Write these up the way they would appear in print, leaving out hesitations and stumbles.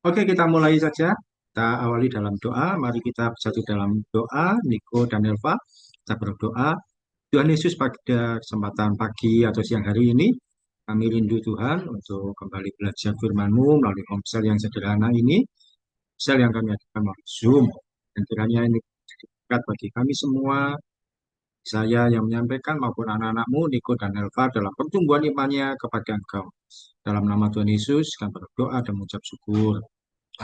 Oke, kita mulai saja. Kita awali dalam doa. Mari kita bersatu dalam doa. Niko dan Elva, kita berdoa. Tuhan Yesus, pada kesempatan pagi atau siang hari ini, kami rindu Tuhan untuk kembali belajar firman-Mu melalui ponsel yang sederhana ini, ponsel yang kami adakan melalui Zoom. Dan kiranya ini berkat bagi kami semua, saya yang menyampaikan maupun anak-anakmu, Niko dan Elva, dalam pertumbuhan imannya kepada Engkau. Dalam nama Tuhan Yesus, kami berdoa dan mengucap syukur.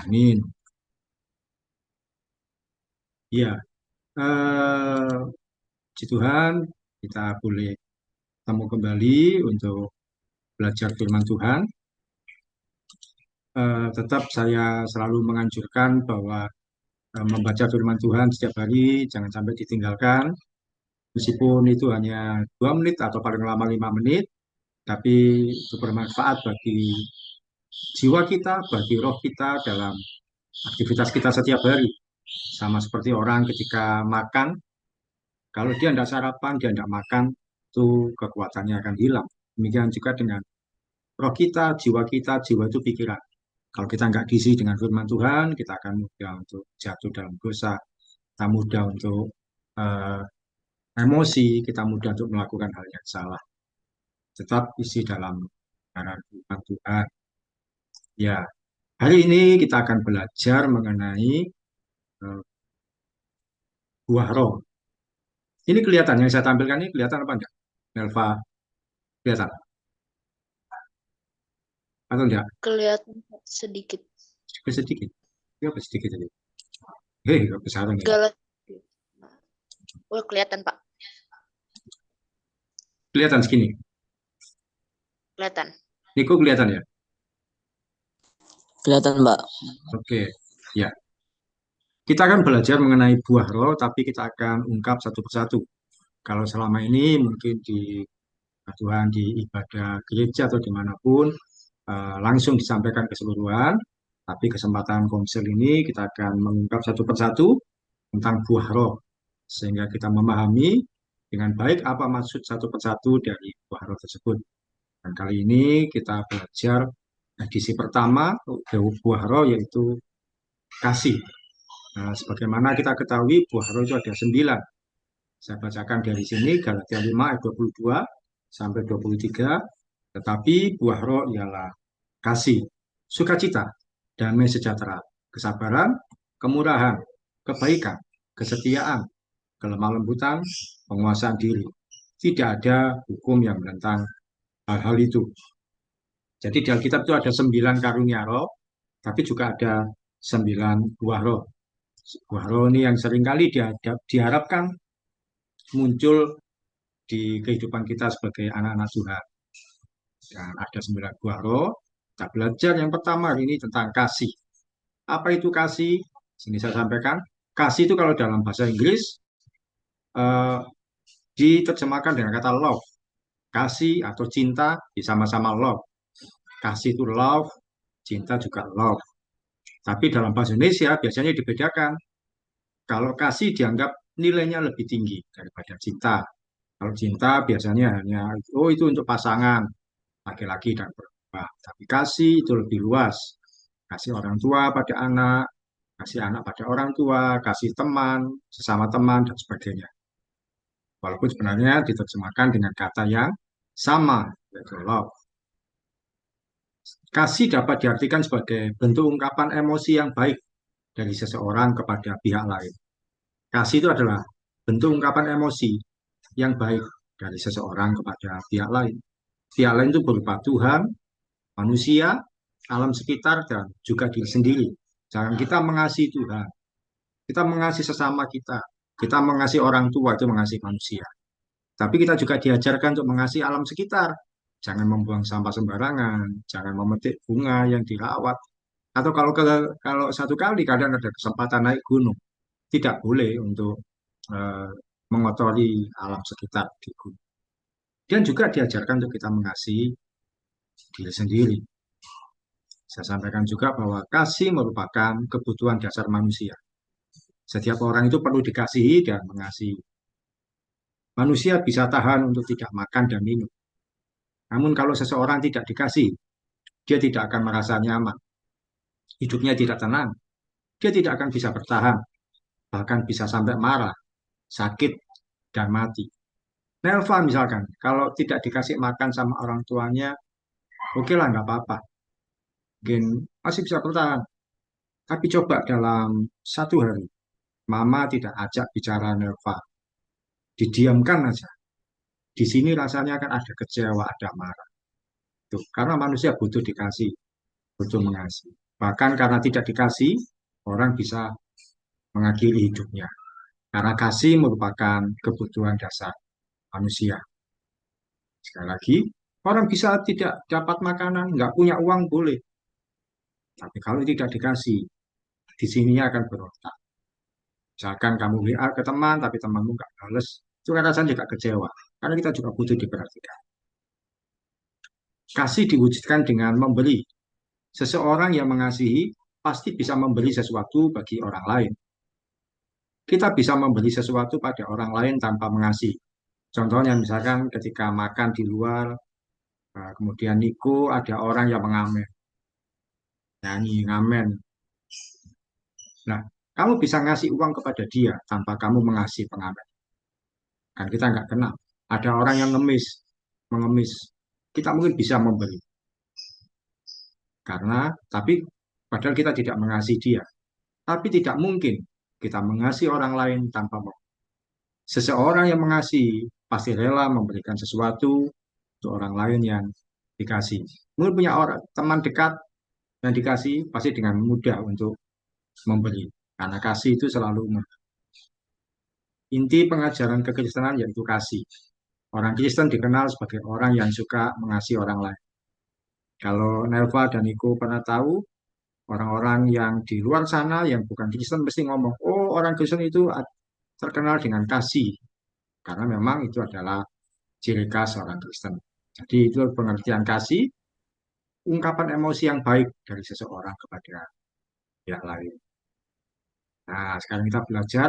Amin. Ya, puji Tuhan, kita boleh ketemu kembali untuk belajar firman Tuhan. Tetap saya selalu menganjurkan bahwa membaca firman Tuhan setiap hari jangan sampai ditinggalkan. Meskipun itu hanya 2 menit atau paling lama 5 menit, tapi itu bermanfaat bagi jiwa kita, bagi roh kita dalam aktivitas kita setiap hari. Sama seperti orang ketika makan, kalau dia tidak sarapan, dia tidak makan, itu kekuatannya akan hilang. Demikian juga dengan roh kita, jiwa itu pikiran. Kalau kita nggak diisi dengan firman Tuhan, kita akan mudah untuk jatuh dalam dosa, kita mudah untuk eh, emosi, kita mudah untuk melakukan hal yang salah. Tetap isi dalam kebenaran firman Tuhan. Ya, hari ini kita akan belajar mengenai eh, buah roh. Ini kelihatan yang saya tampilkan ini kelihatan apa enggak? Nelva, kelihatan atau enggak? Kelihatan sedikit. Sedikit. Ya, sedikit aja. Hei, kebesaran ya. Galat. Oh, kelihatan, Pak. Kelihatan segini. Kelihatan. Niko kelihatan ya? Kelihatan, Mbak. Oke, ya. Kita akan belajar mengenai buah roh, tapi kita akan ungkap satu persatu. Kalau selama ini mungkin di Tuhan di ibadah gereja atau dimanapun langsung disampaikan keseluruhan, tapi kesempatan komsel ini kita akan mengungkap satu persatu tentang buah roh, sehingga kita memahami dengan baik apa maksud satu persatu dari buah roh tersebut. Dan kali ini kita belajar edisi pertama buah roh yaitu kasih. Nah, sebagaimana kita ketahui buah roh itu ada 9. Saya bacakan dari sini Galatia 5 ayat 22 sampai 23. Tetapi buah roh ialah kasih, sukacita, damai sejahtera, kesabaran, kemurahan, kebaikan, kesetiaan, kelemah lembutan, penguasaan diri. Tidak ada hukum yang menentang hal-hal itu. Jadi di Alkitab itu ada 9 karunia roh, tapi juga ada 9 buah roh. Buah roh ini yang seringkali diharapkan muncul di kehidupan kita sebagai anak-anak Tuhan. Dan ada 9 buah roh. Kita belajar yang pertama hari ini tentang kasih. Apa itu kasih? Sini saya sampaikan. Kasih itu kalau dalam bahasa Inggris eh, diterjemahkan dengan kata love. Kasih atau cinta sama-sama love. Kasih itu love, cinta juga love. Tapi dalam bahasa Indonesia biasanya dibedakan. Kalau kasih dianggap nilainya lebih tinggi daripada cinta. Kalau cinta biasanya hanya, oh itu untuk pasangan, laki-laki dan perempuan. Tapi kasih itu lebih luas. Kasih orang tua pada anak, kasih anak pada orang tua, kasih teman, sesama teman, dan sebagainya. Walaupun sebenarnya diterjemahkan dengan kata yang sama, yaitu love. Kasih dapat diartikan sebagai bentuk ungkapan emosi yang baik dari seseorang kepada pihak lain. Kasih itu adalah bentuk ungkapan emosi yang baik dari seseorang kepada pihak lain. Pihak lain itu berupa Tuhan, manusia, alam sekitar, dan juga diri sendiri. Jangan kita mengasihi Tuhan, kita mengasihi sesama kita mengasihi orang tua, itu mengasihi manusia. Tapi kita juga diajarkan untuk mengasihi alam sekitar. Jangan membuang sampah sembarangan, jangan memetik bunga yang dirawat. Atau kalau satu kali kadang ada kesempatan naik gunung, tidak boleh untuk eh, mengotori alam sekitar di gunung. Dan juga diajarkan untuk kita mengasihi diri sendiri. Saya sampaikan juga bahwa kasih merupakan kebutuhan dasar manusia. Setiap orang itu perlu dikasihi dan mengasihi. Manusia bisa tahan untuk tidak makan dan minum. Namun kalau seseorang tidak dikasih, dia tidak akan merasa nyaman. hidupnya tidak tenang, dia tidak akan bisa bertahan, bahkan bisa sampai marah, sakit, dan mati. Nelva misalkan, kalau tidak dikasih makan sama orang tuanya, oke lah nggak apa-apa, mungkin masih bisa bertahan. Tapi coba dalam 1 hari, Mama tidak ajak bicara Nelva, didiamkan aja. Di sini rasanya kan ada kecewa, ada marah. Tuh, karena manusia butuh dikasih, butuh mengasihi. Bahkan karena tidak dikasih, orang bisa mengakhiri hidupnya. Karena kasih merupakan kebutuhan dasar manusia. Sekali lagi, orang bisa tidak dapat makanan, nggak punya uang boleh. Tapi kalau tidak dikasih, di sininya akan berontak. Misalkan kamu WA ke teman, tapi temanmu nggak bales, itu kan rasanya juga kecewa. Karena kita juga butuh diperhatikan. Kasih diwujudkan dengan memberi. Seseorang yang mengasihi pasti bisa memberi sesuatu bagi orang lain. Kita bisa memberi sesuatu pada orang lain tanpa mengasihi. Contohnya misalkan ketika makan di luar, kemudian Niko ada orang yang mengamen, nyanyi, ngamen. Nah, kamu bisa ngasih uang kepada dia tanpa kamu mengasihi pengamen. Kan kita nggak kenal. Ada orang yang mengemis. Kita mungkin bisa memberi. Tapi padahal kita tidak mengasihi dia. Tapi tidak mungkin kita mengasihi orang lain tanpa mau. Seseorang yang mengasihi pasti rela memberikan sesuatu untuk orang lain yang dikasih. Mungkin punya orang teman dekat yang dikasih pasti dengan mudah untuk memberi. Karena kasih itu selalu inti pengajaran kekristenan yaitu kasih. Orang Kristen dikenal sebagai orang yang suka mengasihi orang lain. Kalau Nelva dan Niko pernah tahu, orang-orang yang di luar sana yang bukan Kristen mesti ngomong, oh orang Kristen itu terkenal dengan kasih. Karena memang itu adalah ciri khas orang Kristen. Jadi itu pengertian kasih, ungkapan emosi yang baik dari seseorang kepada pihak lain. Nah, sekarang kita belajar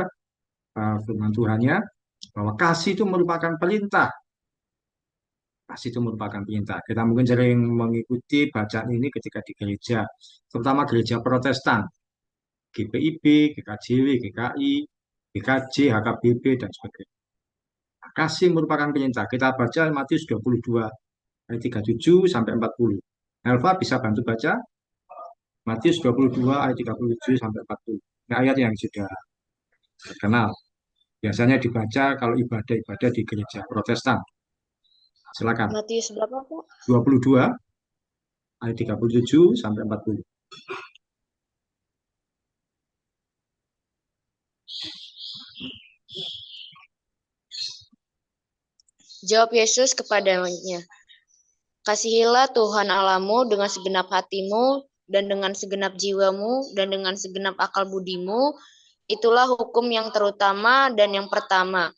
firman Tuhannya, bahwa kasih itu merupakan perintah. Kasih itu merupakan perintah. Kita mungkin sering mengikuti bacaan ini ketika di gereja, terutama gereja Protestan, GPIB, GKJW, GKI, GKJ, HKBP, dan sebagainya. Nah, kasih merupakan perintah. Kita baca Matius 22, ayat 37 sampai 40. Elva bisa bantu baca Matius 22, ayat 37 sampai 40. Ini ayat yang sudah terkenal. Biasanya dibaca kalau ibadah-ibadah di gereja Protestan. Silakan. Matius berapa, Pak? 22 ayat 37 sampai 40. Jawab Yesus kepadanya, kasihilah Tuhan Allahmu dengan segenap hatimu, dan dengan segenap jiwamu, dan dengan segenap akal budimu. Itulah hukum yang terutama dan yang pertama.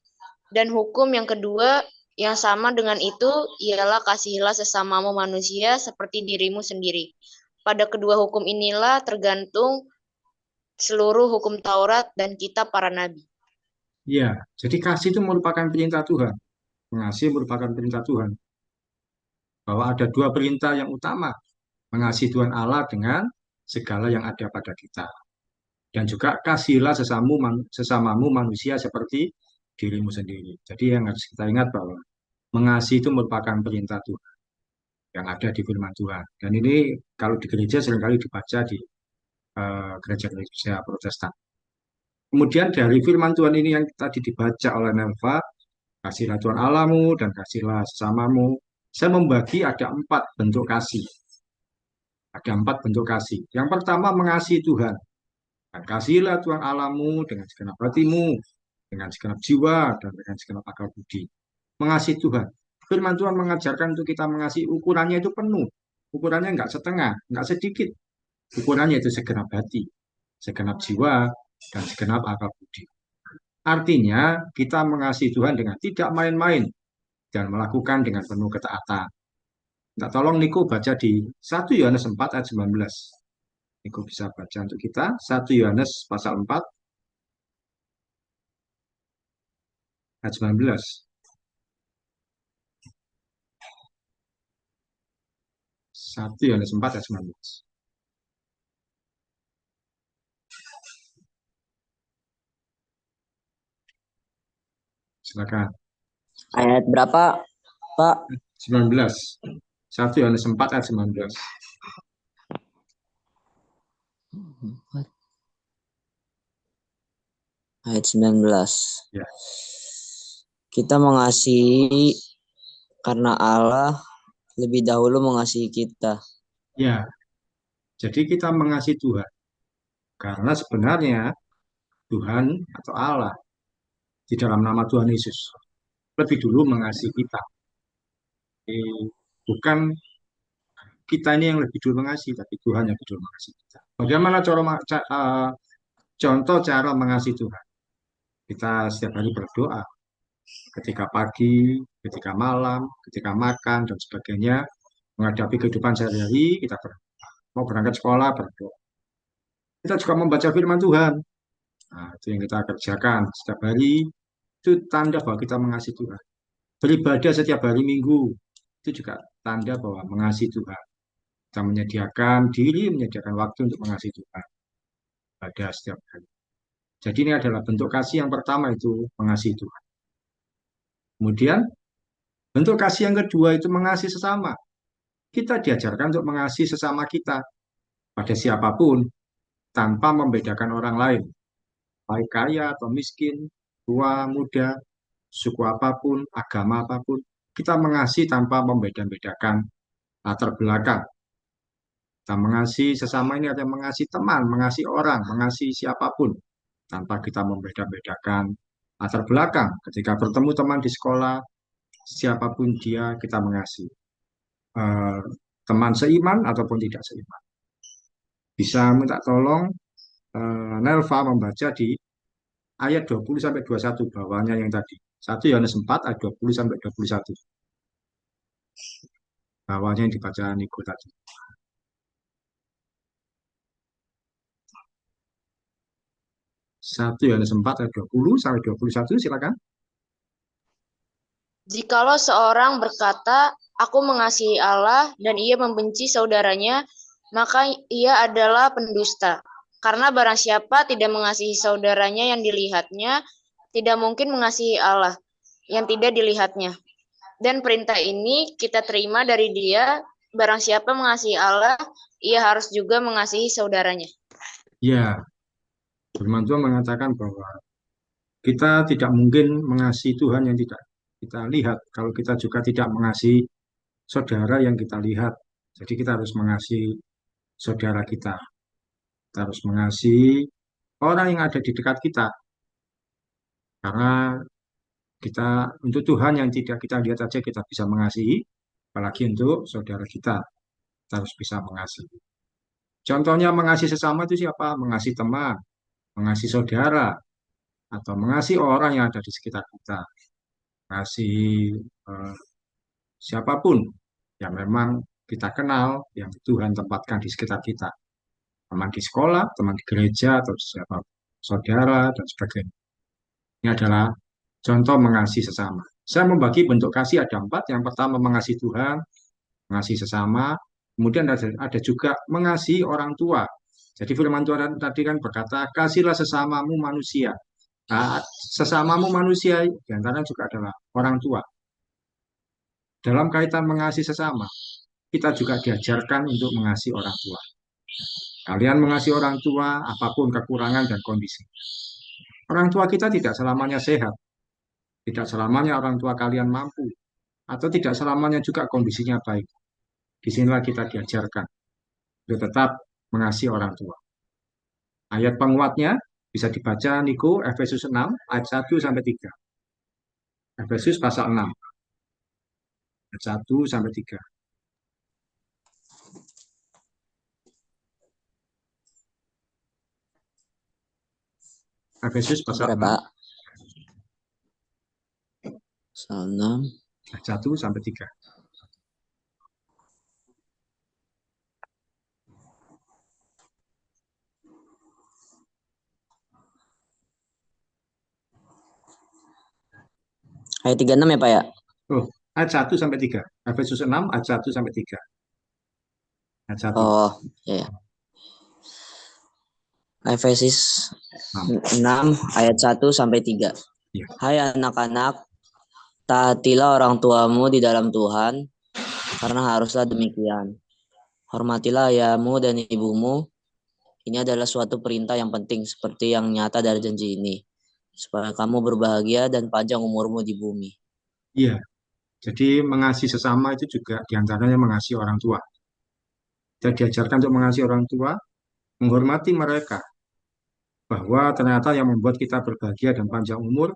Dan hukum yang kedua yang sama dengan itu ialah kasihilah sesamamu manusia seperti dirimu sendiri. Pada kedua hukum inilah tergantung seluruh hukum Taurat dan kitab para nabi. Ya, jadi kasih itu merupakan perintah Tuhan. Mengasihi merupakan perintah Tuhan. Bahwa ada dua perintah yang utama. Mengasihi Tuhan Allah dengan segala yang ada pada kita. Dan juga kasihilah sesamamu manusia seperti dirimu sendiri. Jadi yang harus kita ingat bahwa mengasihi itu merupakan perintah Tuhan yang ada di firman Tuhan. Dan ini kalau di gereja seringkali dibaca di gereja-gereja Protestan. Kemudian dari firman Tuhan ini yang tadi dibaca oleh Nelva, kasihlah Tuhan Allahmu dan kasihlah sesamamu. Saya membagi ada 4 bentuk kasih. Ada 4 bentuk kasih. Yang pertama mengasihi Tuhan. Dan kasihlah Tuhan Allahmu dengan segenap hatimu, dengan segenap jiwa, dan dengan segenap akal budi. Mengasihi Tuhan. Firman Tuhan mengajarkan untuk kita mengasihi, ukurannya itu penuh. Ukurannya nggak setengah, nggak sedikit. Ukurannya itu segenap hati, segenap jiwa, dan segenap akal budi. Artinya, kita mengasihi Tuhan dengan tidak main-main dan melakukan dengan penuh ketaatan. Nah, tolong Niko baca di 1 Yohanes 4 ayat 19. Niko bisa baca untuk kita 1 Yohanes pasal 4 ayat 19. 1 Yohanes 4 ayat 19. Silakan. Ayat berapa, Pak? 19. 1 Yohanes 4 ayat 19. Ayat 19. Ya. Kita mengasihi karena Allah lebih dahulu mengasihi kita. Ya, jadi kita mengasihi Tuhan karena sebenarnya Tuhan atau Allah di dalam nama Tuhan Yesus lebih dulu mengasihi kita. Bukan kita ini yang lebih dulu mengasihi, tapi Tuhan yang lebih dulu mengasihi kita. Bagaimana contoh cara mengasihi Tuhan? Kita setiap hari berdoa, ketika pagi, ketika malam, ketika makan, dan sebagainya, menghadapi kehidupan sehari-hari, kita berdoa. Mau berangkat sekolah, berdoa. Kita juga membaca firman Tuhan. Nah, itu yang kita kerjakan setiap hari. Itu tanda bahwa kita mengasihi Tuhan. Beribadah setiap hari Minggu, itu juga tanda bahwa mengasihi Tuhan. Kita menyediakan diri, menyediakan waktu untuk mengasihi Tuhan pada setiap hari. Jadi ini adalah bentuk kasih yang pertama, itu mengasihi Tuhan. Kemudian bentuk kasih yang kedua itu mengasihi sesama. Kita diajarkan untuk mengasihi sesama kita pada siapapun tanpa membedakan orang lain, baik kaya atau miskin, tua, muda, suku apapun, agama apapun. Kita mengasihi tanpa membeda-bedakan latar belakang. Kita mengasihi sesama ini ada mengasihi teman, mengasihi orang, mengasihi siapapun tanpa kita membeda-bedakan latar belakang. Ketika bertemu teman di sekolah, siapapun dia, kita mengasihi. Teman seiman ataupun tidak seiman. Bisa minta tolong Nelva membaca di ayat 20 sampai 21 bawahnya yang tadi. 1 Yohanes 4 ayat 20 sampai 21. Bawahnya yang dibaca Niko tadi. 1 Yohanes 4 ayat 20 sampai 21, silakan. Jikalau seorang berkata, "Aku mengasihi Allah," dan ia membenci saudaranya, maka ia adalah pendusta. Karena barang siapa tidak mengasihi saudaranya yang dilihatnya, tidak mungkin mengasihi Allah yang tidak dilihatnya. Dan perintah ini kita terima dari Dia, barang siapa mengasihi Allah, ia harus juga mengasihi saudaranya. Ya, firman Tuhan mengatakan bahwa kita tidak mungkin mengasihi Tuhan yang tidak kita lihat kalau kita juga tidak mengasihi saudara yang kita lihat. Jadi kita harus mengasihi saudara kita. Kita harus mengasihi orang yang ada di dekat kita. Karena kita untuk Tuhan yang tidak kita lihat saja kita bisa mengasihi, apalagi untuk saudara kita, kita harus bisa mengasihi. Contohnya mengasihi sesama itu siapa? Mengasihi teman, mengasihi saudara, atau mengasihi orang yang ada di sekitar kita. Mengasihi siapapun yang memang kita kenal, yang Tuhan tempatkan di sekitar kita. Teman di sekolah, teman di gereja, atau siapa, saudara, dan sebagainya. Ini adalah contoh mengasihi sesama. Saya membagi bentuk kasih ada 4. Yang pertama mengasihi Tuhan, mengasihi sesama. Kemudian ada juga mengasihi orang tua. Jadi firman Tuhan tadi kan berkata, kasihlah sesamamu manusia. Nah, sesamamu manusia diantaranya juga adalah orang tua. Dalam kaitan mengasihi sesama, kita juga diajarkan untuk mengasihi orang tua. Kalian mengasihi orang tua, apapun kekurangan dan kondisi. Orang tua kita tidak selamanya sehat. Tidak selamanya orang tua kalian mampu. Atau tidak selamanya juga kondisinya baik. Disinilah kita diajarkan untuk tetap mengasihi orang tua. Ayat penguatnya bisa dibaca Niko Efesus 6 ayat 1 sampai 3. Efesus pasal 6 ayat 1 sampai 3. Efesus pasal 6 Berapa? Pasal 6. ayat 1 sampai 3. Ayat 36 ya, Pak ya? Oh, ayat 1 sampai 3. Efesus 6 ayat 1 sampai 3. Ayat 1. Oh, ya. Efesus 6 ayat 1 sampai 3. Ya, Hai anak-anak, taatilah orang tuamu di dalam Tuhan, karena haruslah demikian. Hormatilah ayahmu dan ibumu. Ini adalah suatu perintah yang penting seperti yang nyata dari janji ini, supaya kamu berbahagia dan panjang umurmu di bumi. iya. Jadi mengasihi sesama itu juga diantaranya mengasihi orang tua. Kita diajarkan untuk mengasihi orang tua, menghormati mereka, bahwa ternyata yang membuat kita berbahagia dan panjang umur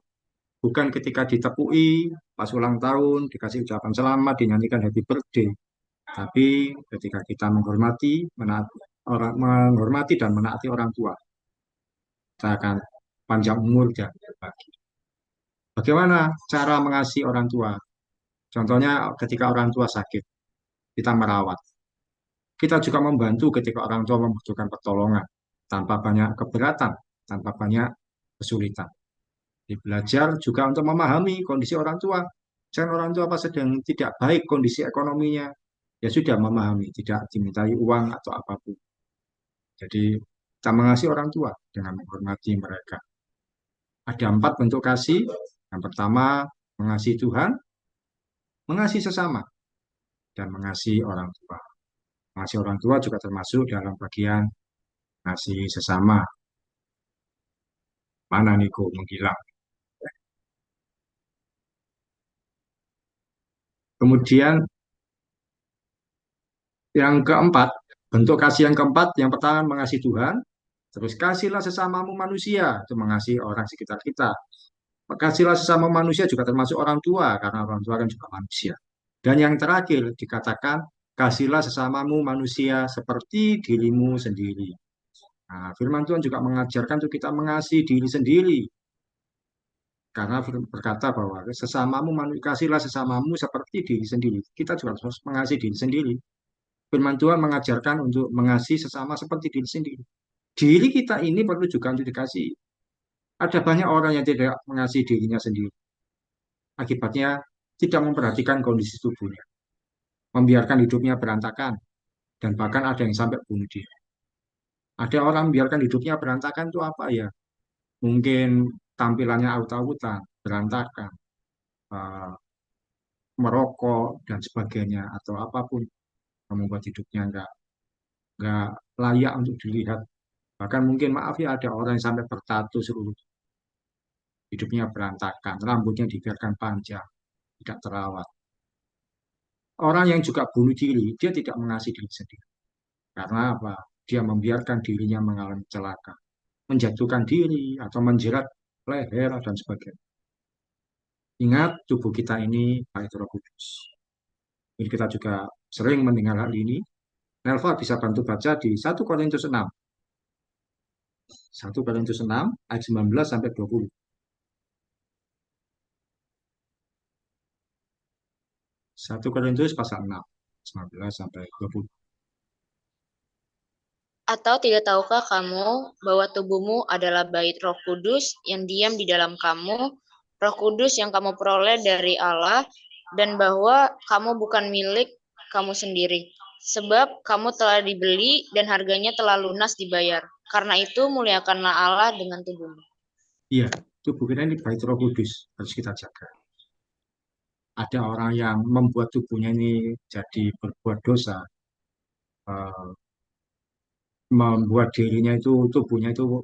bukan ketika ditepui pas ulang tahun, dikasih ucapan selamat, dinyanyikan happy birthday, tapi ketika kita menghormati dan menaati orang tua, kita akan panjang umur dan berbahagia. Bagaimana cara mengasihi orang tua? Contohnya ketika orang tua sakit, kita merawat. Kita juga membantu ketika orang tua membutuhkan pertolongan, tanpa banyak keberatan, tanpa banyak kesulitan. Belajar juga untuk memahami kondisi orang tua. Jangan orang tua pas sedang tidak baik kondisi ekonominya, ya sudah memahami, tidak dimintai uang atau apapun. Jadi kita mengasihi orang tua dengan menghormati mereka. Ada 4 bentuk kasih. Yang pertama, mengasihi Tuhan, mengasihi sesama, dan mengasihi orang tua. Mengasihi orang tua juga termasuk dalam bagian mengasihi sesama. Mana Niko menghilang. Kemudian yang keempat, bentuk kasih yang keempat, yang pertama mengasihi Tuhan, terus kasihlah sesamamu manusia, itu mengasihi orang sekitar kita. Kasihlah sesama manusia juga termasuk orang tua, karena orang tua kan juga manusia. Dan yang terakhir dikatakan, kasihlah sesamamu manusia seperti dirimu sendiri. Nah, firman Tuhan juga mengajarkan untuk kita mengasihi diri sendiri. Karena berkata bahwa kasihlah sesamamu seperti diri sendiri. Kita juga harus mengasihi diri sendiri. Firman Tuhan mengajarkan untuk mengasihi sesama seperti diri sendiri. Diri kita ini perlu juga untuk dikasihi. Ada banyak orang yang tidak mengasihi dirinya sendiri. Akibatnya tidak memperhatikan kondisi tubuhnya, membiarkan hidupnya berantakan, dan bahkan ada yang sampai bunuh diri. Ada orang membiarkan hidupnya berantakan itu apa ya? Mungkin tampilannya aut-autan, berantakan, eh, merokok dan sebagainya, atau apapun yang membuat hidupnya nggak layak untuk dilihat. Bahkan mungkin maaf ya ada orang yang sampai bertato seluruh hidupnya berantakan, rambutnya dibiarkan panjang, tidak terawat. Orang yang juga bunuh diri, dia tidak mengasihi diri sendiri. Karena apa? Dia membiarkan dirinya mengalami celaka, menjatuhkan diri, atau menjerat leher, dan sebagainya. Ingat, tubuh kita ini bait Roh Kudus. Ini kita juga sering mendengar hal ini. Nelva bisa bantu baca di 1 Korintus 6. 1 Korintus 6, ayat 19 sampai 20. 1 Korintus pasal 6, 19 sampai 20. Atau tidak tahukah kamu bahwa tubuhmu adalah bait Roh Kudus yang diam di dalam kamu, Roh Kudus yang kamu peroleh dari Allah, dan bahwa kamu bukan milik kamu sendiri, sebab kamu telah dibeli dan harganya telah lunas dibayar. Karena itu muliakanlah Allah dengan tubuhmu. Iya, tubuh kita ini bait Roh Kudus, harus kita jaga. Ada orang yang membuat tubuhnya ini jadi berbuat dosa, eh, membuat dirinya itu, tubuhnya itu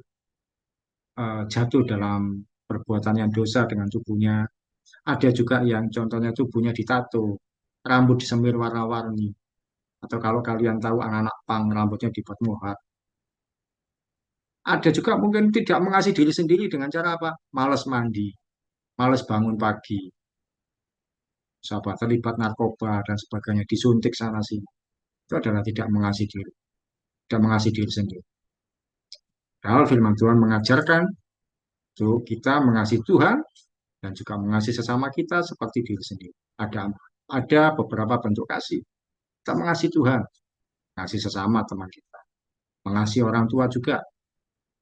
jatuh dalam perbuatan yang dosa dengan tubuhnya. Ada juga yang contohnya tubuhnya ditato, rambut disemir warna-warni. Atau kalau kalian tahu anak-anak pang rambutnya dibuat mohak. Ada juga mungkin tidak mengasihi diri sendiri dengan cara apa? Malas mandi, malas bangun pagi, sahabat terlibat narkoba dan sebagainya, disuntik sana sini. Itu adalah tidak mengasihi diri, tidak mengasihi diri sendiri. Padahal firman Tuhan mengajarkan untuk kita mengasihi Tuhan dan juga mengasihi sesama kita seperti diri sendiri. Ada beberapa bentuk kasih. Kita mengasihi Tuhan, mengasihi sesama teman kita, mengasihi orang tua juga,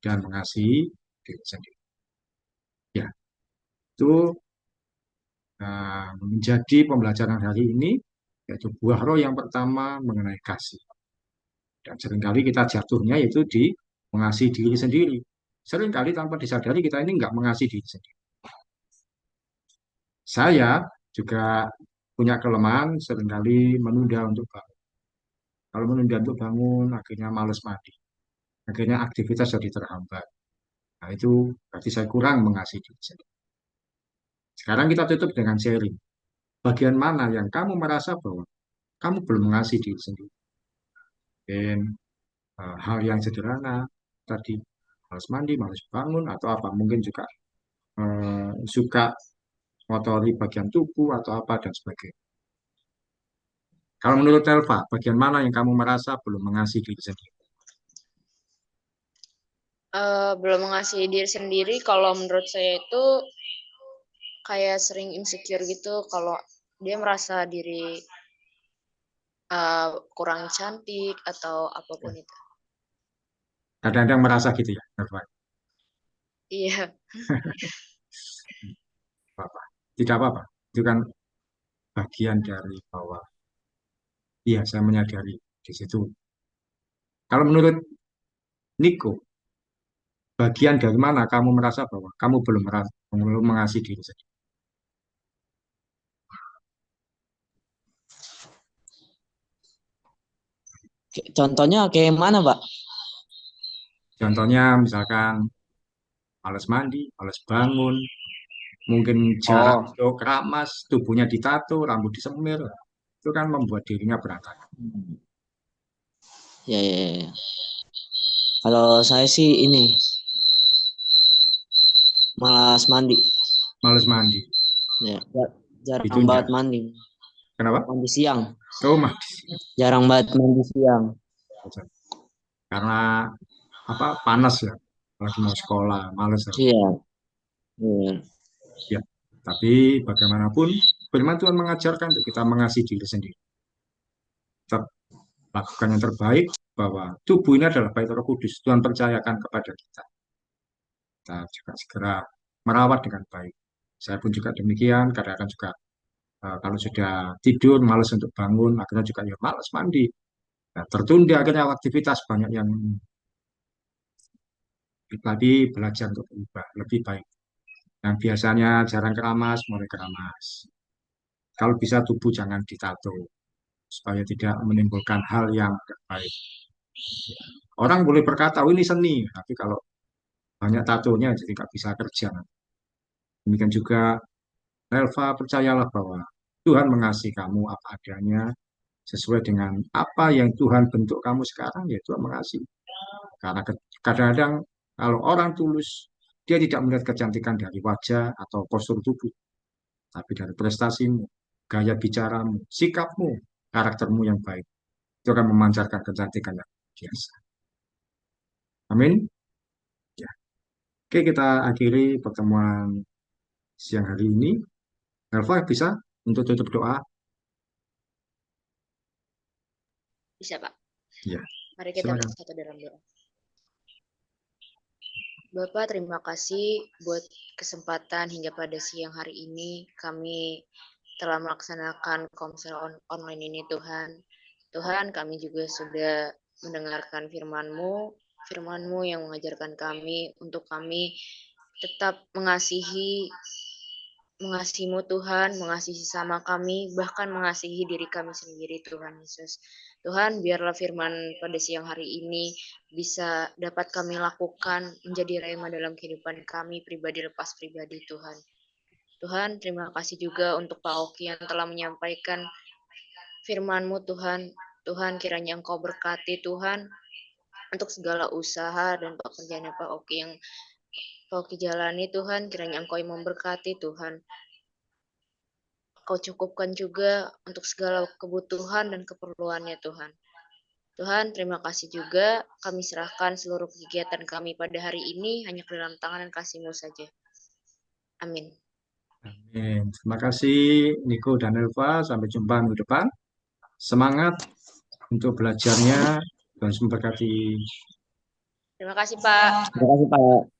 dan mengasihi diri sendiri. Ya, itu menjadi pembelajaran hari ini, yaitu buah roh yang pertama mengenai kasih. Dan seringkali kita jatuhnya itu di mengasihi diri sendiri. Seringkali tanpa disadari kita ini nggak mengasihi diri sendiri. Saya juga punya kelemahan seringkali menunda untuk bangun. Kalau menunda untuk bangun, akhirnya males mandi. Akhirnya aktivitas jadi terhambat. Nah, itu berarti saya kurang mengasihi diri sendiri. Sekarang kita tutup dengan sharing. Bagian mana yang kamu merasa bahwa kamu belum mengasihi diri sendiri? Mungkin hal yang sederhana tadi, males mandi, males bangun, atau apa? Mungkin juga suka ngotori bagian tubuh atau apa dan sebagainya. Kalau menurut Elva, bagian mana yang kamu merasa belum mengasihi diri sendiri? Belum mengasihi diri sendiri, kalau menurut saya itu kayak sering insecure gitu, kalau dia merasa diri kurang cantik atau apapun itu. Kadang-kadang merasa gitu ya, Elva? Iya. Apa-apa. Tidak apa-apa. Itu kan bagian dari bahwa, iya saya menyadari di situ. Kalau menurut Niko, bagian dari mana kamu merasa bahwa kamu belum mengasihi diri sendiri? Contohnya kayak mana, Pak? Contohnya misalkan males mandi, males bangun, mungkin jarang Oh, untuk keramas, tubuhnya ditato, rambut disemir, itu kan membuat dirinya berantakan. ya, ya, ya. Kalau saya sih ini malas mandi. Males mandi, Ya, jarang ditunda. banget mandi. Kenapa? Mandi siang. Oh, mandi. Jarang banget mandi siang. Karena apa? Panas ya, lagi mau sekolah, males. Iya, iya. Ya, tapi bagaimanapun, firman Tuhan mengajarkan untuk kita mengasihi diri sendiri. Tetap lakukan yang terbaik, bahwa tubuh ini adalah bait Roh Kudus. Tuhan percayakan kepada kita. Kita juga segera merawat dengan baik. Saya pun juga demikian, kadang-kadang juga kalau sudah tidur, malas untuk bangun, akhirnya juga ya malas mandi. Nah, tertunda akhirnya aktivitas banyak yang tadi belajar untuk berubah, lebih baik. Yang biasanya jarang keramas, mulai keramas. Kalau bisa tubuh jangan ditato, supaya tidak menimbulkan hal yang tidak baik. Orang boleh berkata, oh ini seni, tapi kalau banyak tatonya jadi nggak bisa kerja. Demikian juga, Nelva, percayalah bahwa Tuhan mengasihi kamu apa adanya, sesuai dengan apa yang Tuhan bentuk kamu sekarang, ya Tuhan mengasihi. Karena kadang-kadang kalau orang tulus, dia tidak melihat kecantikan dari wajah atau postur tubuh, tapi dari prestasimu, gaya bicaramu, sikapmu, karaktermu yang baik. Itu akan memancarkan kecantikan yang biasa. Amin. Ya. Oke, kita akhiri pertemuan siang hari ini. Elva bisa untuk tutup doa? Bisa, Pak. Ya, Mari kita silakan. bersatu dalam doa. Bapak, terima kasih buat kesempatan hingga pada siang hari ini kami telah melaksanakan komsel online ini, Tuhan. Tuhan, kami juga sudah mendengarkan firman-Mu yang mengajarkan kami untuk kami tetap mengasihi-Mu Tuhan, mengasihi sesama kami, bahkan mengasihi diri kami sendiri, Tuhan Yesus. Tuhan, biarlah firman pada siang hari ini bisa dapat kami lakukan menjadi rema dalam kehidupan kami pribadi lepas pribadi, Tuhan. Tuhan, terima kasih juga untuk Pak Oki yang telah menyampaikan firman-Mu, Tuhan. Tuhan, kiranya Engkau berkati, Tuhan, untuk segala usaha dan pekerjaan Pak Oki yang Pak Oki jalani, Tuhan. Kiranya Engkau yang memberkati, Tuhan. Kau cukupkan juga untuk segala kebutuhan dan keperluannya, Tuhan. Tuhan, terima kasih juga. Kami serahkan seluruh kegiatan kami pada hari ini hanya ke dalam tangan dan kasih-Mu saja. Amin. Amin. Terima kasih Niko dan Elva. Sampai jumpa minggu depan. Semangat untuk belajarnya dan memberkati. Terima kasih, Pak. Terima kasih, Pak.